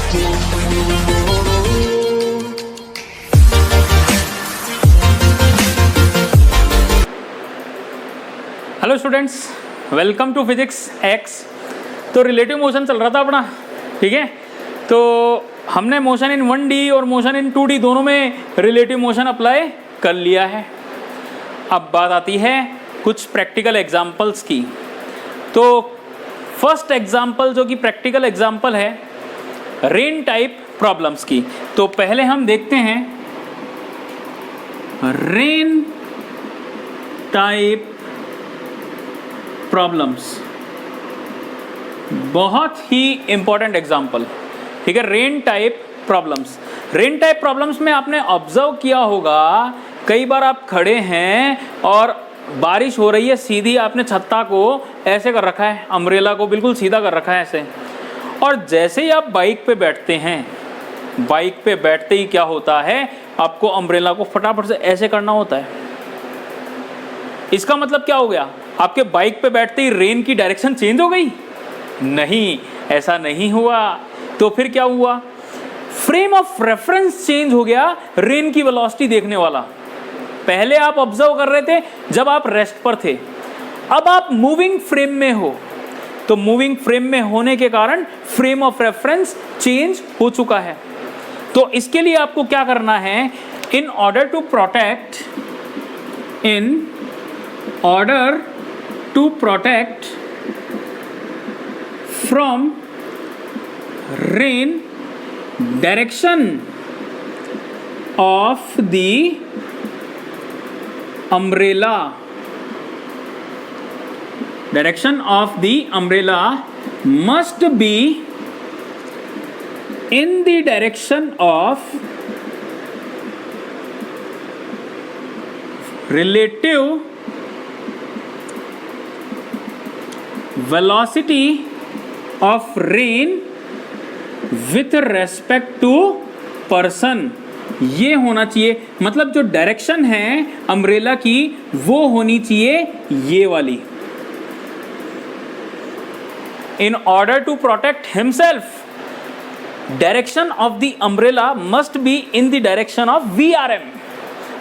Hello students, welcome to Physics X. तो relative motion चल रहा था अपना, ठीक है। तो हमने मोशन इन 1D और मोशन इन 2D दोनों में रिलेटिव मोशन अप्लाई कर लिया है। अब बात आती है कुछ प्रैक्टिकल एग्जांपल्स की। तो फर्स्ट एग्जांपल जो कि प्रैक्टिकल एग्जांपल है रेन टाइप प्रॉब्लम्स की। तो पहले हम देखते हैं रेन टाइप प्रॉब्लम्स, बहुत ही इंपॉर्टेंट एग्जाम्पल, ठीक है। Rain type problems, rain type problems में आपने ऑब्जर्व किया होगा, कई बार आप खड़े हैं और बारिश हो रही है, सीधी आपने छत्ता को ऐसे कर रखा है, अम्ब्रेला को बिल्कुल सीधा कर रखा है ऐसे, और जैसे ही आप बाइक पे बैठते हैं, बाइक पे बैठते ही क्या होता है, आपको अम्ब्रेला को फटाफट से ऐसे करना होता है। इसका मतलब क्या हो गया, आपके बाइक पे बैठते ही रेन की डायरेक्शन चेंज हो गई? नहीं, ऐसा नहीं हुआ। तो फिर क्या हुआ, फ्रेम ऑफ रेफरेंस चेंज हो गया रेन की वेलोसिटी देखने वाला। पहले आप ऑब्जर्व कर रहे थे जब आप रेस्ट पर थे, अब आप मूविंग फ्रेम में हो, तो मूविंग फ्रेम में होने के कारण फ्रेम ऑफ रेफरेंस चेंज हो चुका है। तो इसके लिए आपको क्या करना है, in order to protect from rain, direction of the umbrella, must be in the direction of relative velocity of rain with respect to person। ये होना चाहिए, मतलब जो डायरेक्शन है अम्ब्रेला की वो होनी चाहिए ये वाली। In order to protect himself, direction of the umbrella must be in the direction of VRM।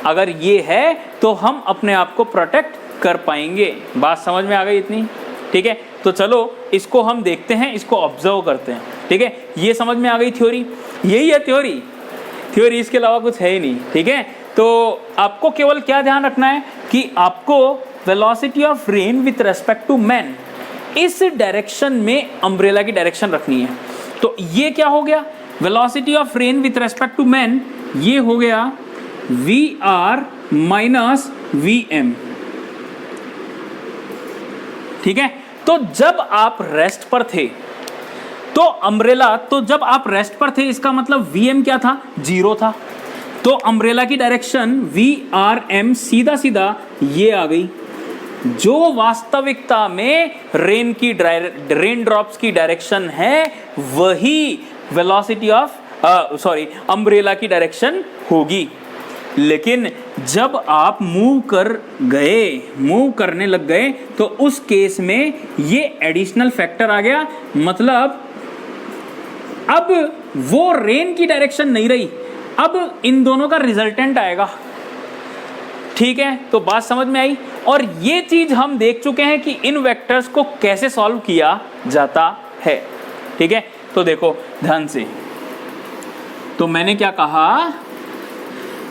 अगर ये है तो हम अपने आप को प्रोटेक्ट कर पाएंगे। बात समझ में आ गई इतनी, ठीक है। तो चलो इसको हम देखते हैं, इसको ऑब्जर्व करते हैं, ठीक है। ये समझ में आ गई थ्योरी, यही है थ्योरी, इसके अलावा कुछ है ही नहीं, ठीक है। तो आपको केवल क्या ध्यान रखना है कि आपको velocity of rain with respect to man, इस डायरेक्शन में अम्ब्रेला की डायरेक्शन रखनी है। तो ये क्या हो गया, velocity of rain with respect to man, ये हो गया VR माइनस VM, ठीक है। तो जब आप रेस्ट पर थे तो अम्ब्रेला, तो जब आप रेस्ट पर थे इसका मतलब VM क्या था, 0 था। तो अम्ब्रेला की डायरेक्शन VRM सीधा सीधा ये आ गई, जो वास्तविकता में रेन ड्रॉप्स की डायरेक्शन है वही वेलोसिटी ऑफ अम्ब्रेला की डायरेक्शन होगी। लेकिन जब आप मूव करने लग गए तो उस केस में ये एडिशनल फैक्टर आ गया, मतलब अब वो रेन की डायरेक्शन नहीं रही, अब इन दोनों का रिजल्टेंट आएगा, ठीक है। तो बात समझ में आई, और ये चीज हम देख चुके हैं कि इन वेक्टर्स को कैसे सॉल्व किया जाता है, ठीक है। तो देखो ध्यान से, तो मैंने क्या कहा,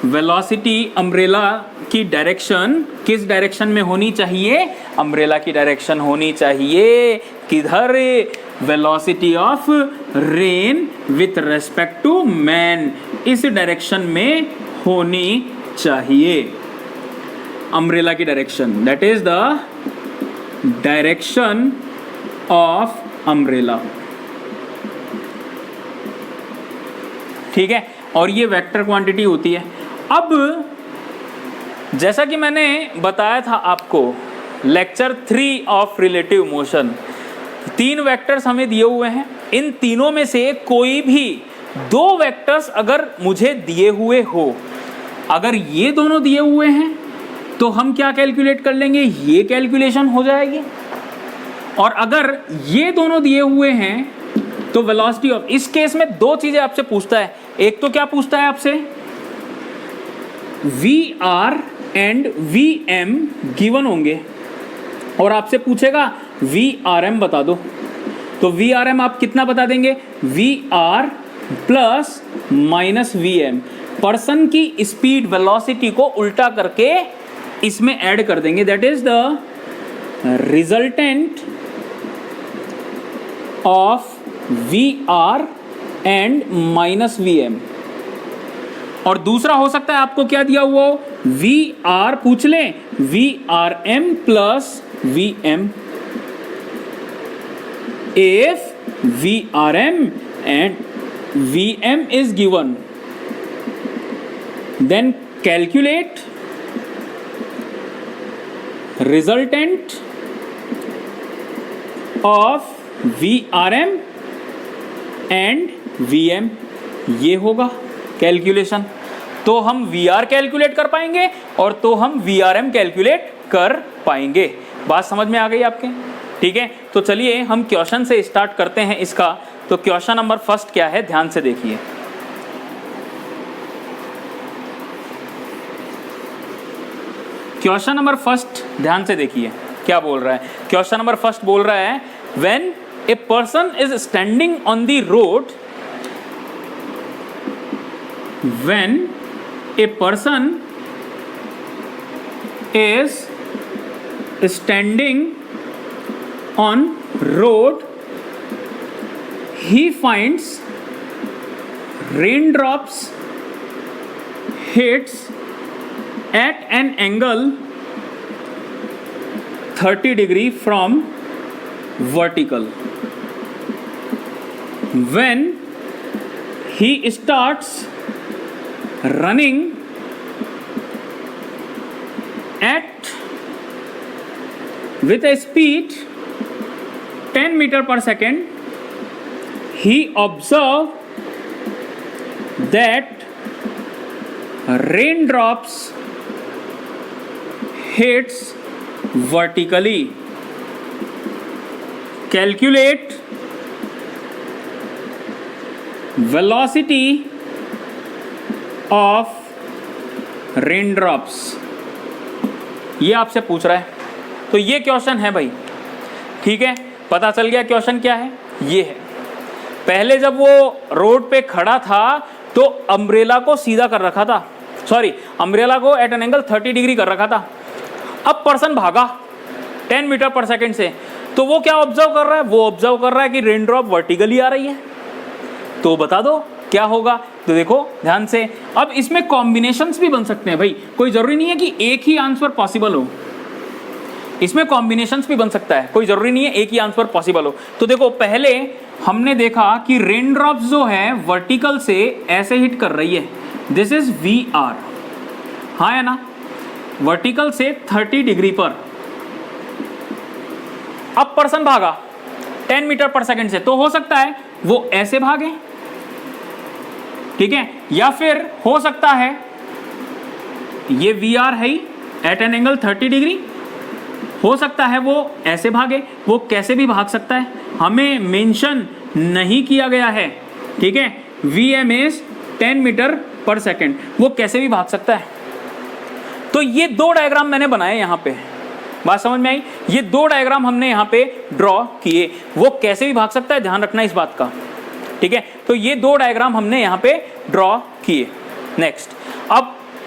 वेलोसिटी अम्ब्रेला की डायरेक्शन किस डायरेक्शन में होनी चाहिए, अम्ब्रेला की डायरेक्शन होनी चाहिए किधर, velocity of rain with respect to man, इस डायरेक्शन में होनी चाहिए अम्ब्रेला की direction, that is the direction of umbrella, ठीक है। और ये वेक्टर क्वांटिटी होती है। अब जैसा कि मैंने बताया था आपको lecture 3 of relative motion, 3 vectors हमें दिए हुए हैं, इन तीनों में से कोई भी 2 वेक्टर्स अगर मुझे दिए हुए हो, अगर ये दोनों दिए हुए हैं तो हम क्या कैलकुलेट कर लेंगे, ये कैलकुलेशन हो जाएगी। और अगर ये दोनों दिए हुए हैं तो वेलोसिटी ऑफ, इस केस में दो चीजें आपसे पूछता है, एक तो क्या पूछता है आपसे, V R and V M given होंगे और आपसे पूछेगा वी आर एम बता दो। तो वी आर एम आप कितना बता देंगे, V R plus minus V M, person की स्पीड वेलोसिटी को उल्टा करके इसमें ऐड कर देंगे, that is the resultant of V R and minus V M. और दूसरा हो सकता है आपको क्या दिया हुआ हो, वी आर पूछ लें, V R M plus V M. If V R M and V M is given, then calculate resultant of VRM and VM, ये होगा कैलकुलेशन। तो हम VR कैलकुलेट कर पाएंगे और तो हम VRM कैलकुलेट कर पाएंगे। बात समझ में आ गई आपके? ठीक है, तो चलिए हम क्वेश्चन से स्टार्ट करते हैं इसका। तो क्वेश्चन नंबर फर्स्ट क्या है, ध्यान से देखिए। क्वेश्चन नंबर फर्स्ट ध्यान से देखिए क्या बोल रहा है। क्वेश्चन नंबर फर्स्ट बोल रहा है, when a person is standing on the road, when a person is standing on road, he finds raindrops hits at an angle 30 degree from vertical. When he starts running at with a speed 10 meter per second, he observed that raindrops hits vertically. Calculate velocity of raindrops. ये आपसे पूछ रहा है। तो ये question है भाई, ठीक है, पता चल गया क्वेश्चन क्या है, ये है। पहले जब वो रोड पे खड़ा था तो अम्ब्रेला को सीधा कर रखा था, सॉरी अम्ब्रेला को एट एन एंगल 30 डिग्री कर रखा था। अब पर्सन भागा 10 मीटर पर सेकंड से, तो वो क्या ऑब्जर्व कर रहा है, वो ऑब्जर्व कर रहा है कि रेन ड्रॉप वर्टिकली आ रही है। तो बता दो क्या होगा। तो देखो ध्यान से, अब इसमें कॉम्बिनेशंस भी बन सकते हैं भाई, कोई जरूरी नहीं है कि एक ही आंसर पॉसिबल हो, इसमें कॉम्बिनेशंस भी बन सकता है, कोई जरूरी नहीं है एक ही आंसर पॉसिबल हो। तो देखो पहले हमने देखा कि रेन ड्रॉप्स जो है वर्टिकल से ऐसे हिट कर रही है, दिस इज वी आर, हाँ है ना, वर्टिकल से 30 डिग्री पर। अब पर्सन भागा 10 मीटर पर सेकंड से, तो हो सकता है वो ऐसे भागे, ठीक है, या फिर हो सकता है ये वी आर है ही एट एन एंगल 30 डिग्री, हो सकता है वो ऐसे भागे, वो कैसे भी भाग सकता है, हमें मेंशन नहीं किया गया है, ठीक है। We M is 10 meter per second, वो कैसे भी भाग सकता है। तो ये दो डायग्राम मैंने बनाए यहाँ पे, बात समझ में आई, ये दो डायग्राम हमने यहाँ पे ड्रॉ किए, वो कैसे भी भाग सकता है, ध्यान रखना इस बात का, ठीक है। तो ये दो डायग्राम हमने यहाँ पे ड्रॉ किए। नेक्स्ट,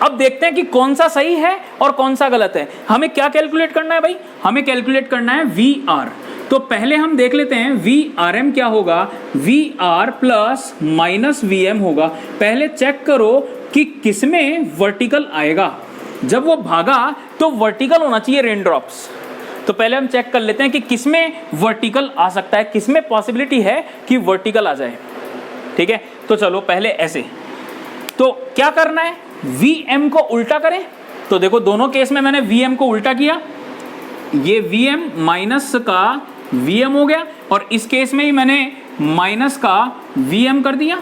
अब देखते हैं कि कौन सा सही है और कौन सा गलत है। हमें क्या कैलकुलेट करना है भाई, हमें कैलकुलेट करना है वी आर। तो पहले हम देख लेते हैं वी आर एम क्या होगा, V R plus minus V M होगा। पहले चेक करो कि किसमें वर्टिकल आएगा, जब वो भागा तो वर्टिकल होना चाहिए रेन ड्रॉप्स। तो पहले हम चेक कर लेते हैं कि किसमें वर्टिकल आ सकता है, किसमें पॉसिबिलिटी है कि वर्टिकल आ जाए, ठीक है। तो चलो पहले ऐसे, तो क्या करना है, Vm को उल्टा करें। तो देखो दोनों केस में मैंने Vm को उल्टा किया, ये Vm माइनस का Vm हो गया, और इस केस में ही मैंने माइनस का Vm कर दिया।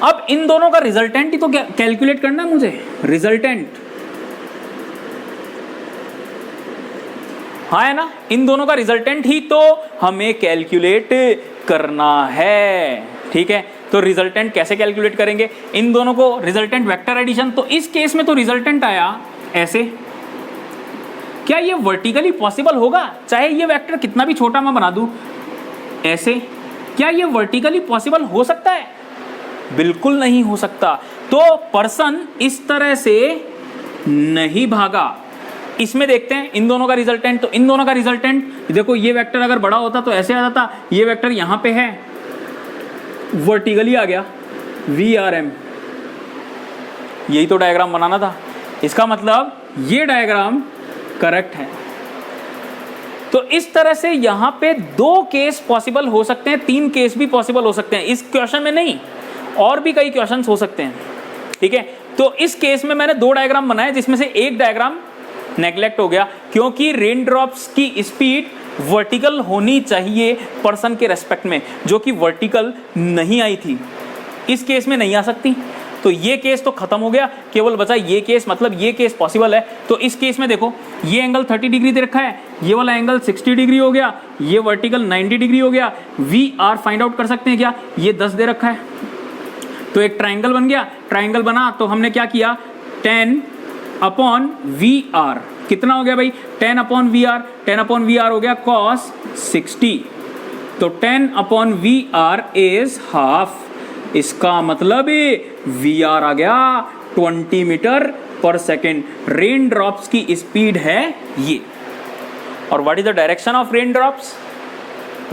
अब इन दोनों का रिजल्टेंट ही तो कैलकुलेट करना है मुझे, रिजल्टेंट, हाँ है ना, इन दोनों का रिजल्टेंट ही तो हमें कैलकुलेट करना है। ठीक है, तो रिजल्टेंट कैसे कैलकुलेट करेंगे? इन दोनों को रिजल्टेंट वेक्टर एडिशन, तो इस केस में तो रिजल्टेंट आया ऐसे। क्या ये वर्टिकली पॉसिबल होगा? चाहे ये वेक्टर कितना भी छोटा मैं बना दूं ऐसे, क्या ये वर्टिकली पॉसिबल हो सकता है? बिल्कुल नहीं हो सकता। तो पर्सन इस तरह से नहीं भागा। इसमें देखते हैं इन दोनों का रिजल्टेंट। तो इन दोनों का रिजल्टेंट देखो, ये वेक्टर अगर बड़ा होता तो ऐसे आ जाता, ये वेक्टर यहां पे है, वर्टिकली आ गया VRM। यही तो डायग्राम बनाना था। इसका मतलब ये डायग्राम करेक्ट है। तो इस तरह से यहां पे 2 केस पॉसिबल हो सकते हैं, 3 केस भी पॉसिबल हो सकते हैं। इस क्वेश्चन में नहीं, और भी कई क्वेश्चंस हो सकते हैं। ठीक है, तो इस केस में मैंने 2 डायग्राम बनाए, जिसमें से एक डायग्राम नेग्लेक्ट हो गया, क्योंकि रेन ड्रॉप्स की स्पीड वर्टिकल होनी चाहिए पर्सन के रेस्पेक्ट में, जो कि वर्टिकल नहीं आई थी। इस केस में नहीं आ सकती, तो ये केस तो खत्म हो गया, केवल बचा ये केस, मतलब ये केस पॉसिबल है। तो इस केस में देखो, ये एंगल 30 डिग्री दे रखा है, ये वाला एंगल 60 डिग्री हो गया, ये वर्टिकल 90 डिग्री हो गया। VR फाइंड आउट कर सकते हैं क्या? ये 10 दे रखा है, तो एक ट्राइंगल बन गया। ट्राइंगल बना तो हमने क्या किया, 10/VR कितना हो गया भाई? 10/VR, 10/VR हो गया cos 60, तो 10/VR इज हाफ। इसका मतलब VR आ गया 20 metre per second. Rain drops की स्पीड है ये। और what is the direction of rain drops?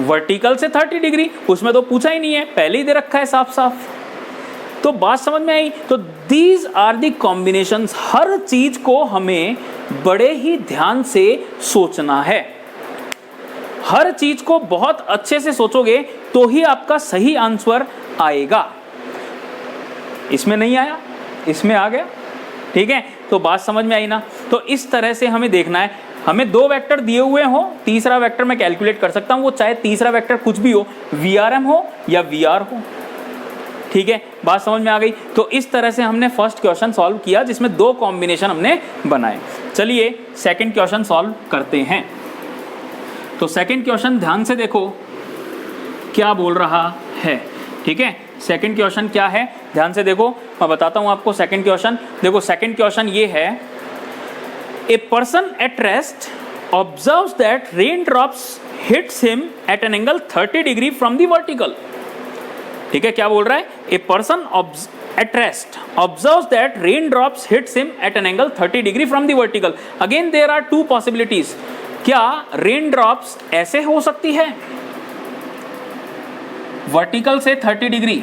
Vertical से 30 डिग्री, उसमें तो पूछा ही नहीं है, पहले ही दे रखा है साफ साफ। तो बात समझ में आई? तो दीज आर दी कॉम्बिनेशंस। हर चीज को हमें बड़े ही ध्यान से सोचना है। हर चीज को बहुत अच्छे से सोचोगे तो ही आपका सही आंसर आएगा। इसमें नहीं आया, इसमें आ गया। ठीक है, तो बात समझ में आई ना? तो इस तरह से हमें देखना है। हमें 2 वेक्टर दिए हुए हो, तीसरा वेक्टर मैं कैलकुलेट कर सकता हूं, वो चाहे तीसरा वेक्टर कुछ भी हो, VRM हो या VR हो। ठीक है, बात समझ में आ गई? तो इस तरह से हमने फर्स्ट क्वेश्चन सॉल्व किया, जिसमें 2 कॉम्बिनेशन हमने बनाए। चलिए सेकंड क्वेश्चन सॉल्व करते हैं। तो सेकंड क्वेश्चन ध्यान से देखो क्या बोल रहा है। ठीक है, सेकंड क्वेश्चन क्या है, ध्यान से देखो, मैं बताता हूं आपको। सेकंड क्वेश्चन देखो, सेकंड क्वेश्चन ये है, a person at rest observes that rain drops hits him at an angle 30 degree from the vertical. ठीक है, क्या बोल रहा है? A person at rest observes that raindrops hits him at an angle 30 degree from the vertical. Again there are 2 possibilities. क्या raindrops ऐसे हो सकती है वर्टिकल से 30 डिग्री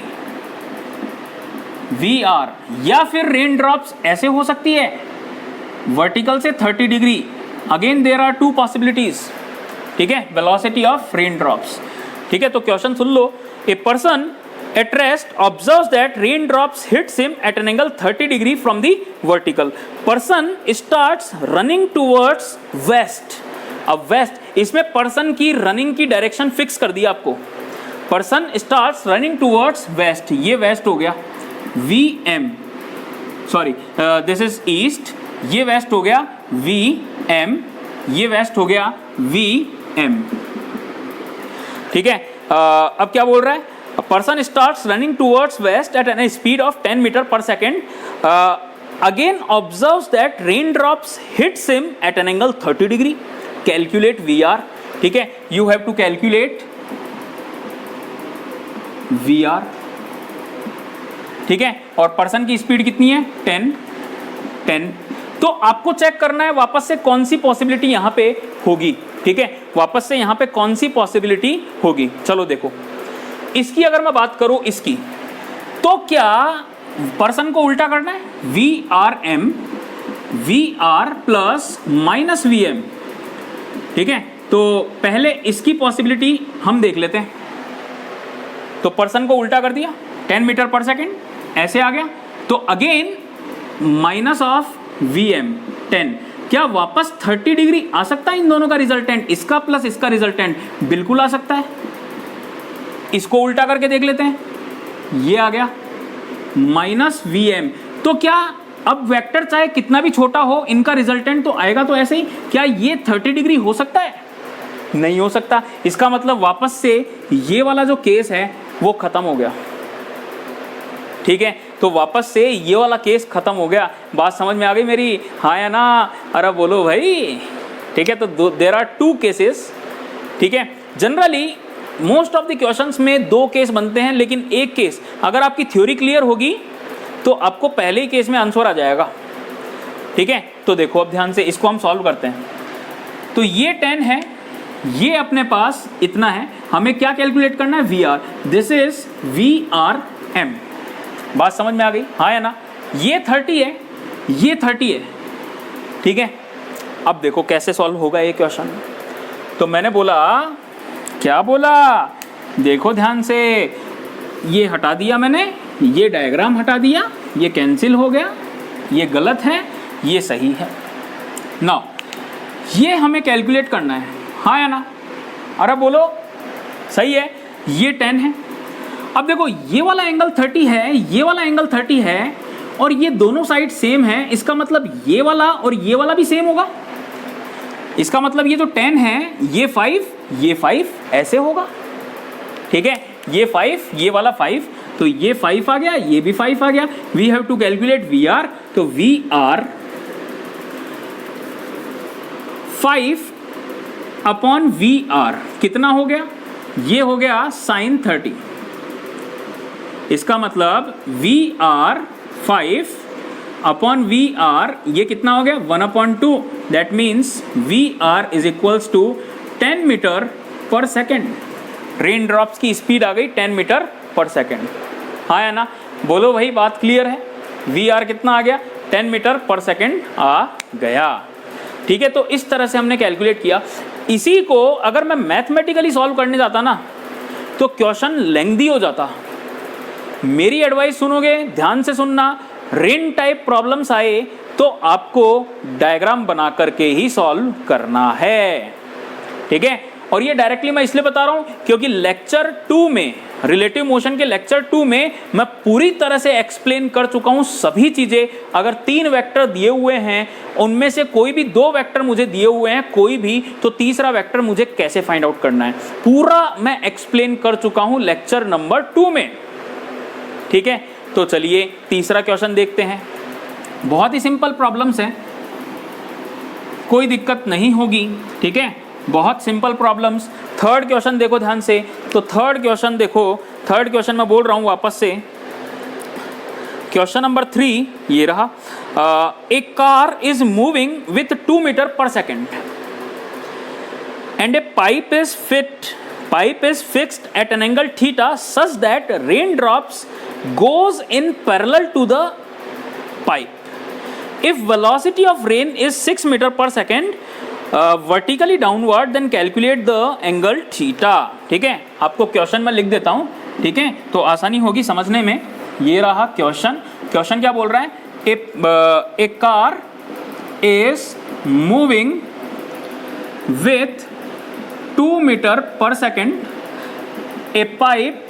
VR, या फिर raindrops ऐसे हो सकती है वर्टिकल से 30 degree? Again there are 2 possibilities. ठीक है, वेलोसिटी ऑफ raindrops। ठीक है, तो question soon low. A person at rest observes that raindrops hits him at an angle 30 degree from the vertical. Person starts running towards west. अब west, इसमें person की running की direction fix कर दी आपको। Person starts running towards west, ये west हो गया VM, sorry this is east, ये west हो गया VM, ये west हो गया VM। ठीक है, अब क्या बोल रहा है? A person starts running towards west at a speed of 10 meter per second. Again observes that raindrops hits him at an angle 30 degree. Calculate VR. ठीक है, you have to calculate VR. ठीक है, और पर्सन की speed कितनी है? 10। तो आपको चेक करना है वापस से कौन सी पॉसिबिलिटी यहां पे होगी। ठीक है, वापस से यहां पे कौन सी पॉसिबिलिटी होगी। चलो देखो, इसकी अगर मैं बात करूं, इसकी, तो क्या पर्सन को उल्टा करना है? VRM VR plus minus VM। ठीक है, तो पहले इसकी पॉसिबिलिटी हम देख लेते हैं। तो पर्सन को उल्टा कर दिया, 10 मीटर पर सेकेंड ऐसे आ गया, तो अगेन माइनस ऑफ VM 10। क्या वापस 30 डिग्री आ सकता है इन दोनों का रिजल्टेंट? इसका प्लस इसका रिजल्टेंट बिल्कुल आ सकता है। इसको उल्टा करके देख लेते हैं, ये आ गया माइनस VM। तो क्या अब वेक्टर चाहे कितना भी छोटा हो, इनका रिजल्टेंट तो आएगा तो ऐसे ही। क्या ये 30 डिग्री हो सकता है? नहीं हो सकता। इसका मतलब वापस से ये वाला जो केस है वो खत्म हो गया, ठीक है। तो वापस से ये वाला केस खत्म हो गया। बात समझ में आ गई मेरी, हाँ या ना? अरे बोलो भाई, ठीक है। तो देयर आर 2 केसेस, ठीक है। Generally most of the questions में 2 केस बनते हैं, लेकिन एक केस अगर आपकी थ्योरी क्लियर होगी तो आपको पहले ही केस में आंसर आ जाएगा, ठीक है। तो देखो अब ध्यान से इसको हम सॉल्व करते हैं। तो ये 10 है, ये अपने पास इतना है, हमें क्या कैलकुलेट करना है? V R, this is VRM। बात समझ में आ गई, हाँ या ना? ये 30 है, ये 30 है, ठीक है। अब देखो कैसे सॉल्व होगा ये क्वेश्चन। तो मैंने बोला, क्या बोला? देखो ध्यान से, ये हटा दिया मैंने, ये डायग्राम हटा दिया, ये कैंसिल हो गया, ये गलत है, ये सही है। नाउ ये हमें कैलकुलेट करना है, हाँ या ना? अरे बोलो, सही है, ये 10 है। अब देखो ये वाला एंगल 30 है, ये वाला एंगल 30 है, और ये दोनों साइड सेम है। इसका मतलब ये वाला और ये वाला भी सेम होगा। इसका मतलब ये जो 10 है, ये 5, ये 5 ऐसे होगा, ठीक है। ये 5, ये वाला 5, तो ये 5 आ गया, ये भी 5 आ गया। We have to calculate VR, तो VR 5 अपॉन VR कितना हो गया? ये हो गया sin 30। इसका मतलब VR 5 अपॉन VR ये कितना हो गया? 1/2। That means VR is equals to 10 meter per second. Rain drops की स्पीड आ गई 10 मीटर पर सेकेंड, हाँ या ना? बोलो भाई, बात क्लियर है? VR कितना आ गया? 10 मीटर पर सेकेंड आ गया, ठीक है। तो इस तरह से हमने कैलकुलेट किया। इसी को अगर मैं मैथमेटिकली सॉल्व करने जाता ना तो क्वेश्चन लेंथी हो जाता। मेरी एडवाइस सुनोगे, ध्यान से सुनना, रेन टाइप प्रॉब्लम्स आए तो आपको डायग्राम बना करके ही सॉल्व करना है, ठीक है। और ये डायरेक्टली मैं इसलिए बता रहा हूं क्योंकि लेक्चर 2 में, रिलेटिव मोशन के लेक्चर 2 में मैं पूरी तरह से एक्सप्लेन कर चुका हूं सभी चीजें। अगर 3 वेक्टर दिए हुए हैं, उनमें से कोई भी 2 वेक्टर मुझे दिए हुए हैं, कोई भी, तो तीसरा वेक्टर मुझे कैसे फाइंड आउट करना है, पूरा मैं एक्सप्लेन कर चुका हूं लेक्चर नंबर 2 में, ठीक है। तो चलिए तीसरा क्वेश्चन देखते हैं। बहुत ही सिंपल प्रॉब्लम्स हैं, कोई दिक्कत नहीं होगी, ठीक है। बहुत सिंपल प्रॉब्लम्स। थर्ड क्वेश्चन देखो ध्यान से। तो थर्ड क्वेश्चन देखो, थर्ड क्वेश्चन मैं बोल रहा हूं वापस से। क्वेश्चन नंबर 3 ये रहा। A car is moving with 2 metre per second and a pipe is fixed at an angle theta such that raindrops goes in parallel to the pipe. If velocity of rain is 6 meter per second vertically downward, then calculate the angle theta. ठीक है, आपको question मैं लिख देता हूं, ठीक है, तो आसानी होगी समझने में। ये रहा क्वेश्चन। क्वेश्चन क्या बोल रहा है? A car is moving with 2 metre per second, a pipe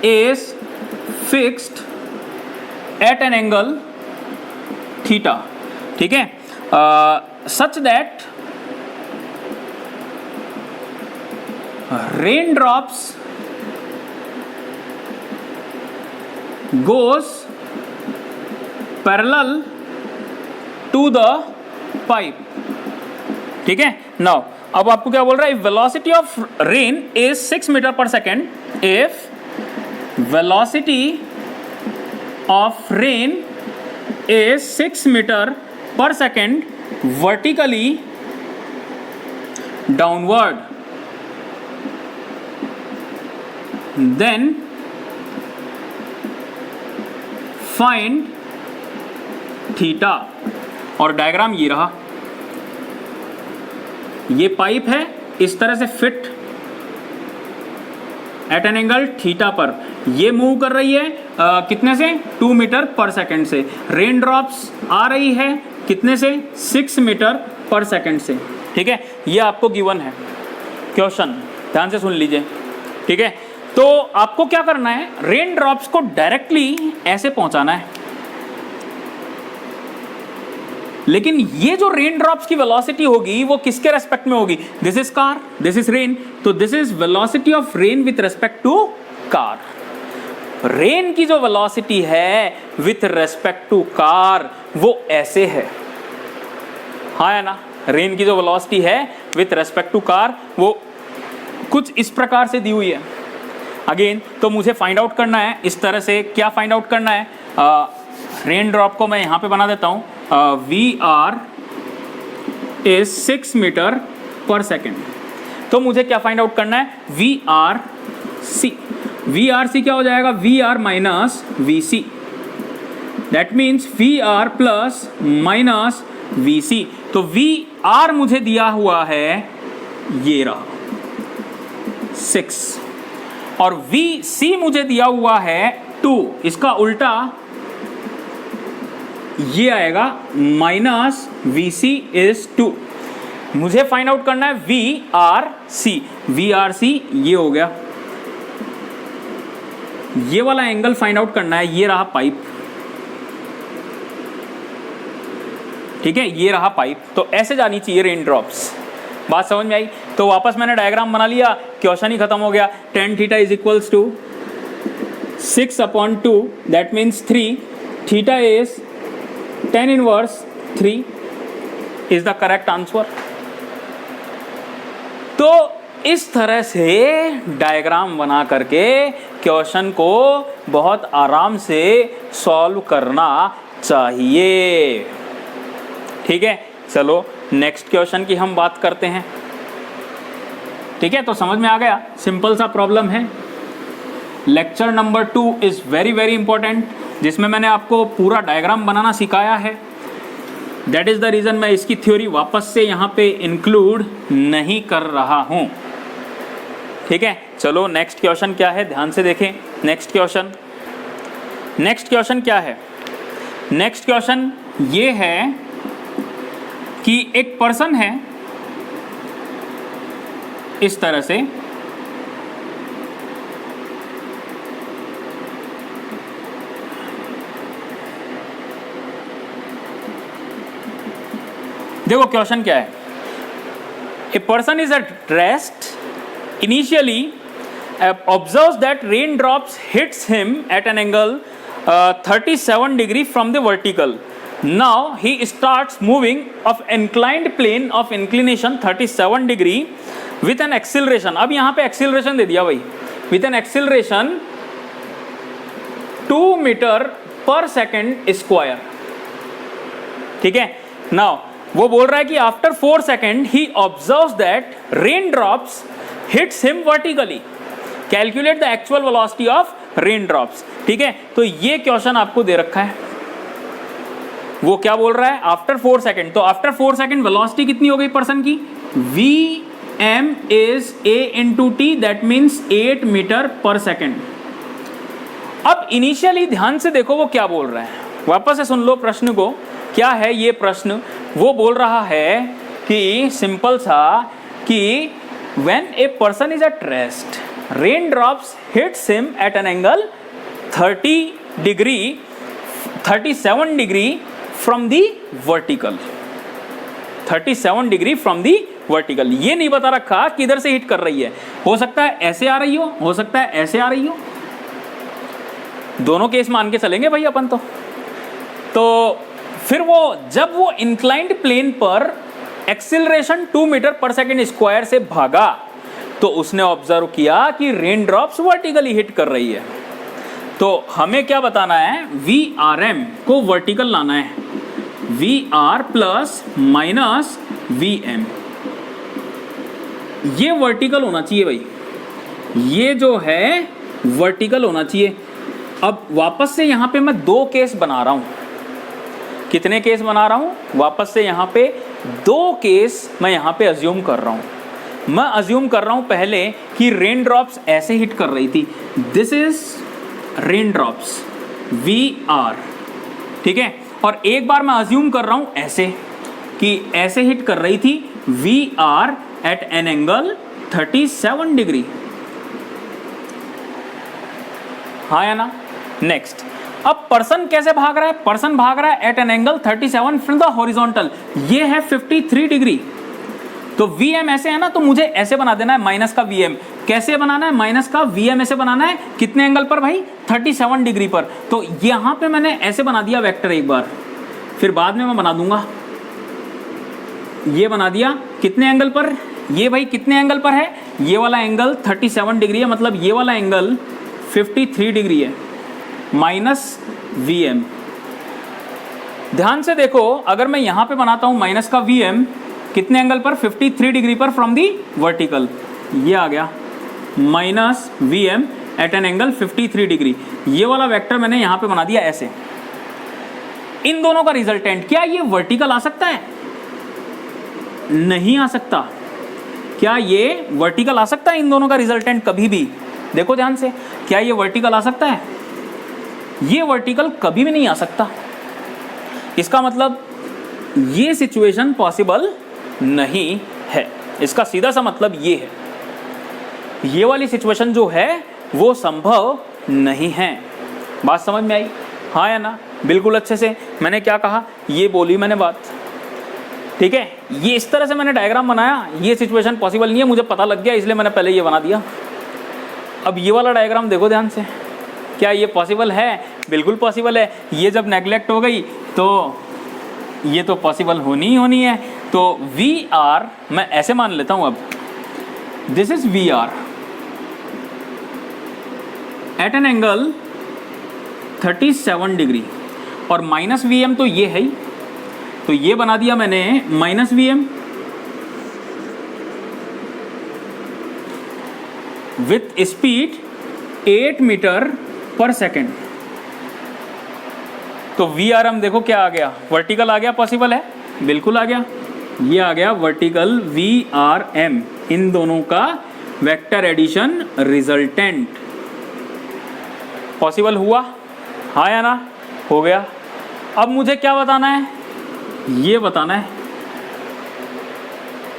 is fixed at an angle theta, ठीक है, such that rain drops goes parallel to the pipe, ठीक है। नाउ अब आपको क्या बोल रहा है? Velocity of rain is 6 metre per second, if velocity of rain is 6 metre per second vertically downward, then find theta. और डायग्राम ये रहा, ये पाइप है इस तरह से fit at an angle theta पर, ये मूव कर रही है कितने से? 2 मीटर पर सेकेंड से। रेन ड्रॉप्स आ रही है कितने से? 6 मीटर पर सेकेंड से, ठीक है। ये आपको गिवन है क्वेश्चन, ध्यान से सुन लीजिए, ठीक है। तो आपको क्या करना है? रेन ड्रॉप्स को डायरेक्टली ऐसे पहुंचाना है, लेकिन ये जो रेन ड्रॉप्स की वेलोसिटी होगी वो किसके रेस्पेक्ट में होगी? This is car, this is rain, तो this is velocity of rain with respect to car. Rain की जो वेलोसिटी है विथ रेस्पेक्ट टू कार वो ऐसे है, हाँ या ना? रेन की जो वेलोसिटी है विथ रेस्पेक्ट टू कार वो कुछ इस प्रकार से दी हुई है। अगेन तो मुझे फाइंड आउट करना है इस तरह से। क्या फाइंड आउट करना है? रेन ड्रॉप को मैं यहाँ पे बना देता हूँ, VR is 6 metre per second. तो मुझे क्या फाइंड आउट करना है? VRC। VRC क्या हो जाएगा? VR minus VC, that means VR plus minus VC। तो VR मुझे दिया हुआ है ये रहा 6 और VC मुझे दिया हुआ है 2। इसका उल्टा ये आएगा माइनस VC इज 2। मुझे फाइंड आउट करना है VRC। VRC ये हो गया, ये वाला एंगल फाइंड आउट करना है। ये रहा पाइप, ठीक है, ये रहा पाइप। तो ऐसे जानी चाहिए रेन ड्रॉप्स। बात समझ में आई? तो वापस मैंने डायग्राम बना लिया, क्वेश्चन ही खत्म हो गया। tan theta is equals to 6/2, that means 3। Theta is tan inverse 3 is the correct answer. तो इस तरह से डायग्राम बना करके क्वेश्चन को बहुत आराम से सॉल्व करना चाहिए, ठीक है। चलो नेक्स्ट क्वेश्चन की हम बात करते हैं, ठीक है। तो समझ में आ गया, सिंपल सा प्रॉब्लम है। Lecture number 2 is very very important, जिसमें मैंने आपको पूरा डायग्राम बनाना सिखाया है। दैट इज द रीजन मैं इसकी थ्योरी वापस से यहाँ पे इंक्लूड नहीं कर रहा हूँ, ठीक है। चलो नेक्स्ट क्वेश्चन क्या है, ध्यान से देखें। नेक्स्ट क्वेश्चन क्या है? नेक्स्ट क्वेश्चन ये है कि एक पर्सन है इस तरह से, देखो क्वेश्चन क्या है। A person is at rest initially observes that raindrops hits him at an angle 37 degree from the vertical. Now he starts moving of inclined plane of inclination 37 degree with an acceleration. अब यहाँ पे acceleration दे दिया भाई, with an acceleration 2 metre per second square, ठीक है। Now वो बोल रहा है कि after 4 second he observes that raindrops hits him vertically. Calculate the actual velocity of raindrops, ठीक है। तो ये क्वेश्चन आपको दे रखा है। वो क्या बोल रहा है? After 4 second. तो आफ्टर 4 सेकेंड वेलोसिटी कितनी हो गई पर्सन की? Vm is a into t, that means 8 meter per second. अब इनिशियली ध्यान से देखो वो क्या बोल रहा है, वापस से सुन लो प्रश्न को। क्या है ये प्रश्न? वो बोल रहा है कि सिंपल सा कि when a person is at rest, raindrops hits him at an angle 37 degree from the vertical. 37 degree from the vertical. ये नहीं बता रखा किधर से हिट कर रही है, हो सकता है ऐसे आ रही हो सकता है ऐसे आ रही हो, दोनों केस मान के चलेंगे भाई अपन तो फिर वो जब वो इंक्लाइंड प्लेन पर acceleration 2 metre per second square से भागा तो उसने ऑब्जर्व किया कि रेन ड्रॉप्स वर्टिकली हिट कर रही है। तो हमें क्या बताना है? VRM को वर्टिकल लाना है, VR प्लस माइनस VM, ये वर्टिकल होना चाहिए भाई, ये जो है वर्टिकल होना चाहिए। अब वापस से यहाँ पे मैं 2 केस बना रहा हूँ। कितने केस बना रहा हूँ? वापस से यहाँ पे 2 केस मैं यहाँ पे अज्यूम कर रहा हूँ। मैं अज्यूम कर रहा हूँ पहले कि रेन ड्रॉप्स ऐसे हिट कर रही थी, this is rain drops VR, ठीक है। और एक बार मैं अज्यूम कर रहा हूँ ऐसे कि ऐसे हिट कर रही थी VR at an angle 37 degree, हाँ या ना। नेक्स्ट अब पर्सन कैसे भाग रहा है? पर्सन भाग रहा है at an angle 37 from the horizontal, ये है 53 डिग्री। तो Vm ऐसे है ना, तो मुझे ऐसे बना देना है माइनस का Vm। कैसे बनाना है? माइनस का Vm ऐसे बनाना है, कितने एंगल पर भाई? 37 डिग्री पर। तो यहां पे मैंने ऐसे बना दिया वेक्टर एक बार, फिर बाद में मैं बना दूंगा, ये बना दिया कितने एंगल पर? ये भाई कितने एंगल पर है? ये वाला एंगल 37 डिग्री है, मतलब ये वाला एंगल 53 डिग्री है, माइनस Vm। ध्यान से देखो, अगर मैं यहां पे बनाता हूं माइनस का Vm, कितने एंगल पर? 53 डिग्री पर फ्रॉम दी वर्टिकल, ये आ गया minus Vm at an angle 53 degree. ये वाला वेक्टर मैंने यहां पे बना दिया ऐसे। इन दोनों का रिजल्टेंट, क्या ये वर्टिकल आ सकता है? नहीं आ सकता। क्या ये वर्टिकल आ सकता है? इन दोनों का रिजल्टेंट कभी भी, देखो ध्यान से, क्या ये वर्टिकल आ सकता है? ये वर्टिकल कभी भी नहीं आ सकता। इसका मतलब ये सिचुएशन पॉसिबल नहीं है, इसका सीधा सा मतलब ये है, ये वाली सिचुएशन जो है वो संभव नहीं है। बात समझ में आई? हाँ या ना? बिल्कुल अच्छे से। मैंने क्या कहा, ये बोली मैंने बात, ठीक है। ये इस तरह से मैंने डायग्राम बनाया, ये सिचुएशन पॉसिबल नहीं है, मुझे पता लग गया, इसलिए मैंने पहले ये बना दिया। अब ये वाला डायग्राम देखो ध्यान से, क्या ये पॉसिबल है? बिल्कुल पॉसिबल है। ये जब नेग्लेक्ट हो गई तो ये तो पॉसिबल होनी ही होनी है। तो वी आर मैं ऐसे मान लेता हूं, अब this is V R at an angle 37 degree, और माइनस Vm तो ये है ही, तो ये बना दिया मैंने minus Vm with speed 8 meter per second. तो VRM देखो क्या आ गया, वर्टिकल आ गया, पॉसिबल है, बिल्कुल आ गया, ये आ गया वर्टिकल VRM, इन दोनों का वेक्टर एडिशन रिजल्टेंट पॉसिबल हुआ, हाँ या ना? हो गया। अब मुझे क्या बताना है? ये बताना है,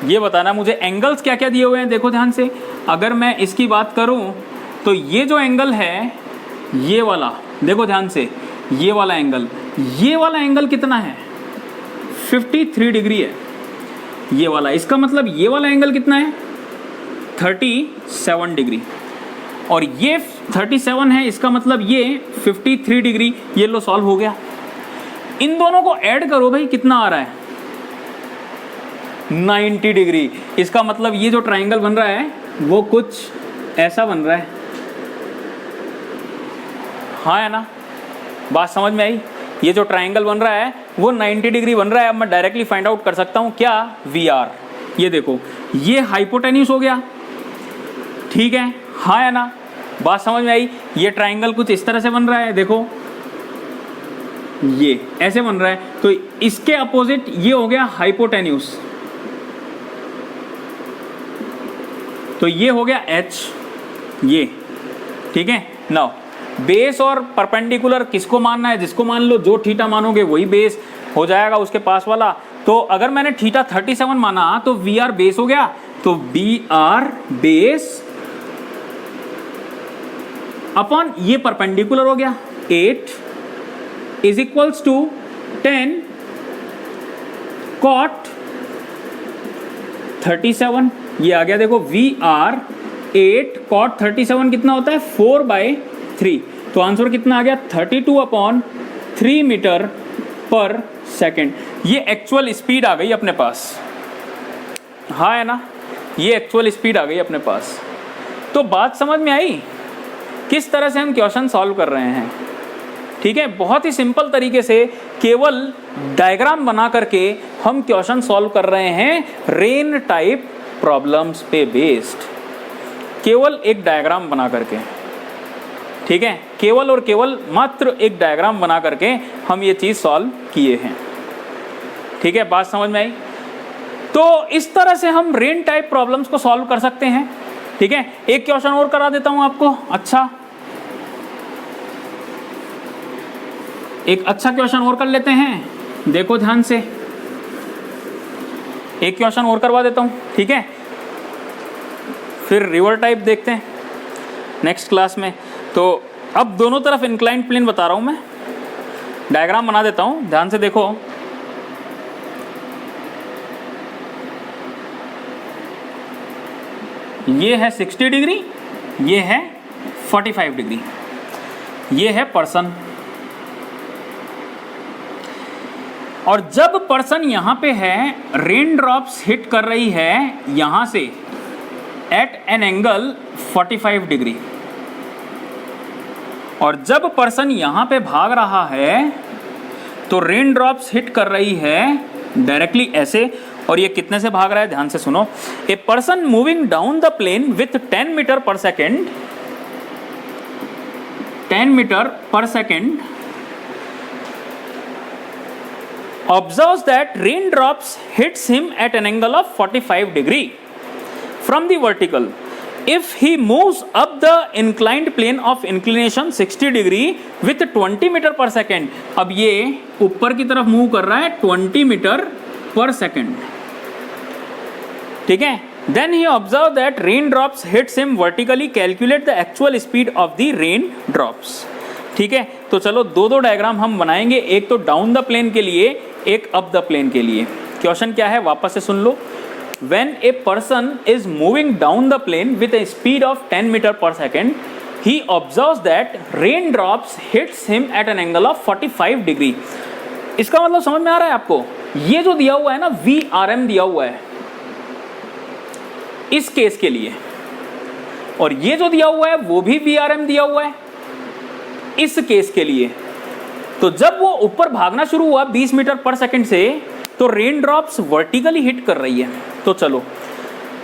ये बताना है मुझे एंगल्स क्या क्या दिए हुए हैं। देखो ध्यान से, अगर मैं इसकी बात करूं तो ये जो एंगल है, ये वाला देखो ध्यान से, ये वाला एंगल कितना है? 53 डिग्री है ये वाला। इसका मतलब ये वाला एंगल कितना है? 37 डिग्री, और ये 37 है, इसका मतलब ये 53 डिग्री। ये लो सॉल्व हो गया। इन दोनों को ऐड करो भाई, कितना आ रहा है? 90 डिग्री। इसका मतलब ये जो ट्राइंगल बन रहा है वो कुछ ऐसा बन रहा है, हाँ है ना? बात समझ में आई? ये जो ट्राइंगल बन रहा है वो 90 डिग्री बन रहा है। अब मैं डायरेक्टली फाइंड आउट कर सकता हूं क्या? VR। ये देखो, ये हाइपोटेन्यूस हो गया, ठीक है, हाँ है ना? बात समझ में आई? ये ट्राइंगल कुछ इस तरह से बन रहा है, देखो ये ऐसे बन रहा है, तो इसके अपोजिट ये हो गया हाइपोटेन्यूस, तो ये हो गया H, ये ठीक है। नाउ बेस और परपेंडिकुलर किसको मानना है? जिसको मान लो, जो थीटा मानोगे वही बेस हो जाएगा उसके पास वाला। तो अगर मैंने थीटा 37 माना तो VR बेस हो गया, तो BR बेस अपॉन ये परपेंडिकुलर हो गया 8 इज इक्वल्स टू 10 cot 37। ये आ गया, देखो VR 8 cot 37 कितना होता है? 4/3। तो आंसर कितना आ गया? 32/3 मीटर पर सेकेंड। ये एक्चुअल स्पीड आ गई अपने पास, हाँ है ना? ये एक्चुअल स्पीड आ गई अपने पास। तो बात समझ में आई किस तरह से हम क्वेश्चन सॉल्व कर रहे हैं, ठीक है? बहुत ही सिंपल तरीके से केवल डायग्राम बना करके हम क्वेश्चन सॉल्व कर रहे हैं रेन टाइप प्रॉब्लम्स पे बेस्ड, केवल एक डायग्राम बना करके, ठीक है? केवल और केवल मात्र एक डायग्राम बना करके हम ये चीज़ सॉल्व किए हैं, ठीक है? बात समझ में आई? तो इस तरह से हम रेन टाइप प्रॉब्लम्स को सॉल्व कर सकते हैं, ठीक है? एक क्वेश्चन और करा देता हूं आपको। अच्छा, एक अच्छा क्वेश्चन और कर लेते हैं, देखो ध्यान से, एक क्वेश्चन और करवा देता हूं, ठीक है? फिर रिवर टाइप देखते हैं नेक्स्ट क्लास में। तो अब दोनों तरफ इंक्लाइंड प्लेन बता रहा हूं मैं, डायग्राम बना देता हूं, ध्यान से देखो। ये है 60 डिग्री, ये है 45 डिग्री, ये है पर्सन। और जब पर्सन यहां पे है, रेन ड्रॉप्स हिट कर रही है यहां से एट एन एंगल 45 डिग्री, और जब पर्सन यहां पे भाग रहा है तो रेन ड्रॉप्स हिट कर रही है डायरेक्टली ऐसे। और ये कितने से भाग रहा है, ध्यान से सुनो। A person moving down the plane with 10 meter per second, 10 meter per second, observes that raindrops hits him at an angle of 45 degree from the vertical. If he moves up the inclined plane of inclination 60 degree with 20 meter per second, अब ये ऊपर की तरफ move कर रहा है 20 metre per second, ठीक है। Then he observed that raindrops hits him vertically. Calculate the actual speed of the raindrops. ठीक है, तो चलो दो दो डायग्राम हम बनाएंगे, एक तो डाउन द प्लेन के लिए, एक अप द प्लेन के लिए। क्वेश्चन क्या है वापस से सुन लो। When a person is moving down the plane with a speed of 10 meter per second, he observes that raindrops hits him at an angle of 45 degree. इसका मतलब समझ में आ रहा है आपको? ये जो दिया हुआ है ना VRM दिया हुआ है इस केस के लिए, और ये जो दिया हुआ है वो भी VRM दिया हुआ है इस केस के लिए। तो जब वो ऊपर भागना शुरू हुआ 20 मीटर पर सेकंड से, तो रेन ड्रॉप्स वर्टिकली हिट कर रही है। तो चलो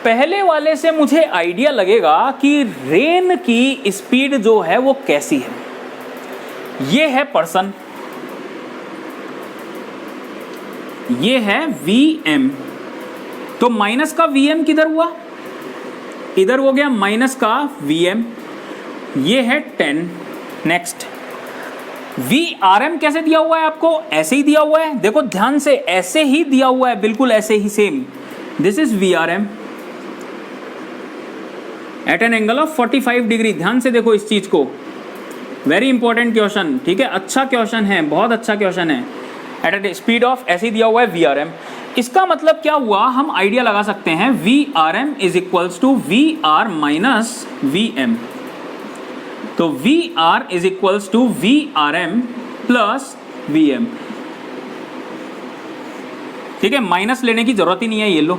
पहले वाले से मुझे आइडिया लगेगा कि रेन की स्पीड जो है वो कैसी है। ये है पर्सन, ये है VM, तो माइनस का VM किधर हुआ, इधर हो गया माइनस का VM, ये है 10। नेक्स्ट VRM कैसे दिया हुआ है आपको, ऐसे ही दिया हुआ है, देखो ध्यान से, ऐसे ही दिया हुआ है, बिल्कुल ऐसे ही same. This is VRM at an angle of 45 degree. ध्यान से देखो इस चीज को, वेरी इंपॉर्टेंट क्वेश्चन, ठीक है, अच्छा क्वेश्चन है, बहुत अच्छा क्वेश्चन है। एट ए स्पीड ऑफ ऐसे ही दिया हुआ है VRM। इसका मतलब क्या हुआ, हम आइडिया लगा सकते हैं VRM is equals to VR minus VM। तो VR is equals to VRM plus VM, ठीक है, माइनस लेने की जरूरत ही नहीं है। ये लो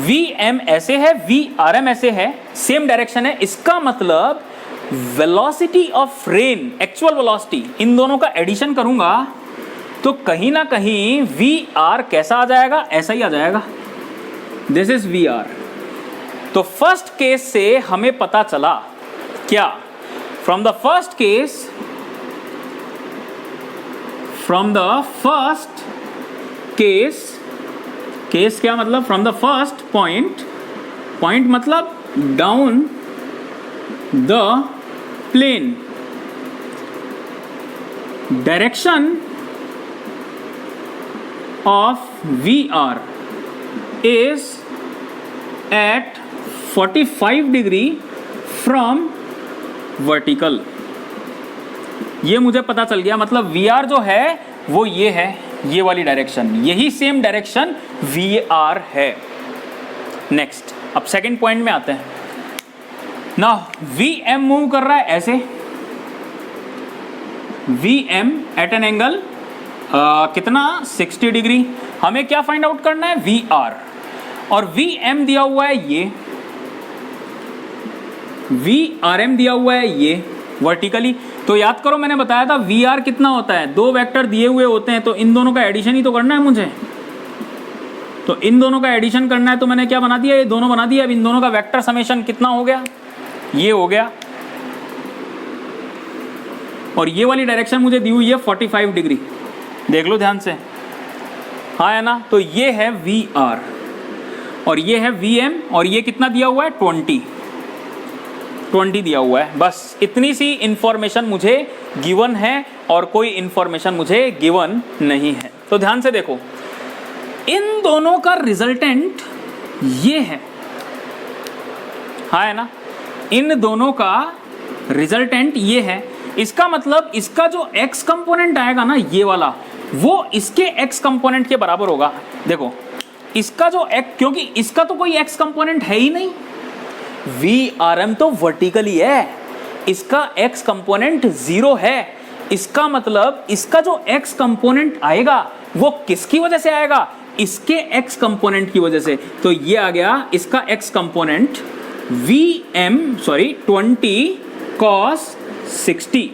VM ऐसे है, VRM ऐसे है, सेम डायरेक्शन है। इसका मतलब velocity of rain, actual velocity, इन दोनों का एडिशन करूंगा तो कहीं ना कहीं VR कैसा आ जाएगा, ऐसा ही आ जाएगा। This is VR। तो फर्स्ट केस से हमें पता चला क्या, फ्रॉम द फर्स्ट केस क्या मतलब, फ्रॉम द फर्स्ट पॉइंट मतलब down the plane, direction of VR is at 45 degree फ्रॉम वर्टिकल। ये मुझे पता चल गया, मतलब VR जो है वो ये है, ये वाली डायरेक्शन, यही सेम डायरेक्शन VR है। नेक्स्ट, अब सेकंड पॉइंट में आते हैं ना। VM मूव कर रहा है ऐसे, VM एट एन एंगल कितना, 60 डिग्री। हमें क्या फाइंड आउट करना है, VR, और VM दिया हुआ है ये, VRM दिया हुआ है ये वर्टिकली। तो याद करो मैंने बताया था VR कितना होता है, दो वेक्टर दिए हुए होते हैं, तो इन दोनों का एडिशन ही तो करना है मुझे। तो इन दोनों का एडिशन करना है, तो मैंने क्या बना दिया, ये दोनों बना दिया। अब इन दोनों का वेक्टर समेशन कितना हो गया, ये हो गया, और ये वाली डायरेक्शन मुझे दी हुई है 45 डिग्री, देख लो ध्यान से, हाँ है ना। तो ये है VR और ये है VM, और ये कितना दिया हुआ है, 20 दिया हुआ है। बस इतनी सी इंफॉर्मेशन मुझे गिवन है और कोई इंफॉर्मेशन मुझे गिवन नहीं है। तो ध्यान से देखो, इन दोनों का रिजल्टेंट ये है, हाँ है ना, इन दोनों का रिजल्टेंट ये है। इसका मतलब इसका जो x कंपोनेंट आएगा ना ये वाला, वो इसके x कंपोनेंट के बराबर होगा। देखो इसका जो x, क्योंकि इसका तो कोई x कंपोनेंट है ही नहीं, VRM तो वर्टिकली है, इसका x कंपोनेंट 0 है। इसका मतलब इसका जो x कंपोनेंट आएगा वो किसकी वजह से आएगा, इसके x कंपोनेंट की वजह से। तो ये आ गया इसका x component VM 20 cos 60,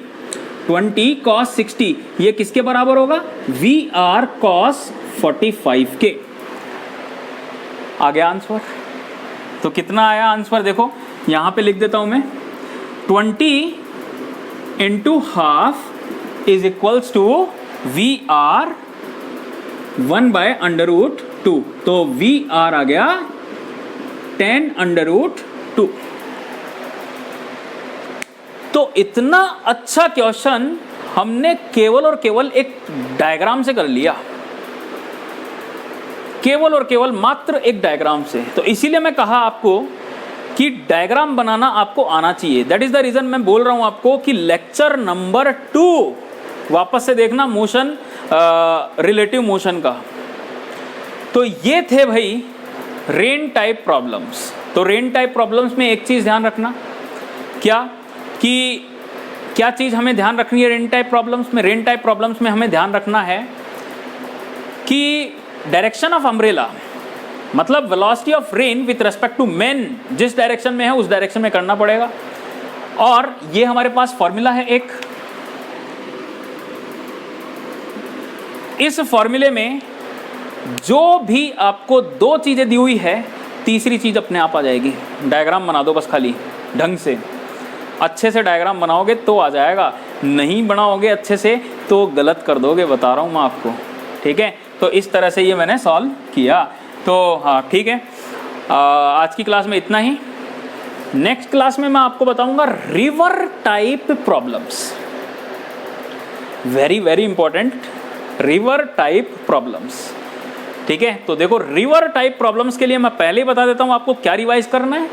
20 cos 60, ये किसके बराबर होगा, VR cos 45 के। आ गया आंसर। तो कितना आया आंसर, देखो यहां पे लिख देता हूं मैं, 20 into half is equals to VR 1/√2, तो VR आ गया 10√2। तो इतना अच्छा क्वेश्चन हमने केवल और केवल एक डायग्राम से कर लिया, केवल और केवल मात्र एक डायग्राम से। तो इसीलिए मैं कहा आपको कि डायग्राम बनाना आपको आना चाहिए। दैट इज द रीजन मैं बोल रहा हूं आपको कि लेक्चर नंबर 2 वापस से देखना, मोशन रिलेटिव मोशन का। तो ये थे भाई रेन टाइप प्रॉब्लम्स। तो रेन टाइप प्रॉब्लम्स में एक चीज ध्यान रखना, क्या चीज हमें ध्यान रखनी है रेन टाइप प्रॉब्लम्स में। रेन टाइप प्रॉब्लम्स में हमें ध्यान रखना है कि डायरेक्शन ऑफ अम्ब्रेला, मतलब velocity of rain with respect to men, जिस डायरेक्शन में है उस डायरेक्शन में करना पड़ेगा। और ये हमारे पास फॉर्मूला है एक, इस फॉर्मूले में जो भी आपको दो चीजें दी हुई है, तीसरी चीज अपने आप आ जाएगी। डायग्राम बना दो बस, खाली ढंग से, अच्छे से डायग्राम बनाओगे तो आ जाएगा, नहीं बनाओगे अच्छे से तो गलत कर दोगे, बता रहा हूँ मैं आपको, ठीक है। तो इस तरह से ये मैंने सॉल्व किया। तो हाँ ठीक है, आज की क्लास में इतना ही। नेक्स्ट क्लास में मैं आपको बताऊंगा river type problems, very very important, river type problems, ठीक है। तो देखो रिवर टाइप प्रॉब्लम्स के लिए मैं पहले ही बता देता हूं आपको क्या रिवाइज करना है।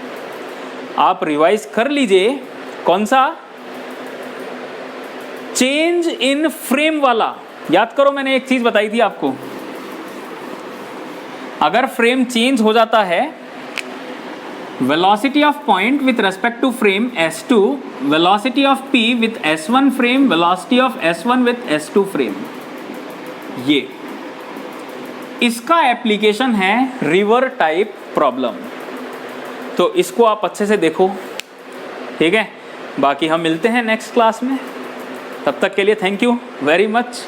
आप रिवाइज कर लीजिए, कौन सा, चेंज इन फ्रेम वाला। याद करो मैंने एक चीज बताई थी आपको, अगर फ्रेम चेंज हो जाता है, velocity of point with respect to frame S2, velocity of P with S1 frame, velocity of S1 with S2 frame, ये इसका एप्लीकेशन है रिवर टाइप प्रॉब्लम। तो इसको आप अच्छे से देखो, ठीक है। बाकी हम मिलते हैं नेक्स्ट क्लास में, तब तक के लिए थैंक यू वेरी मच।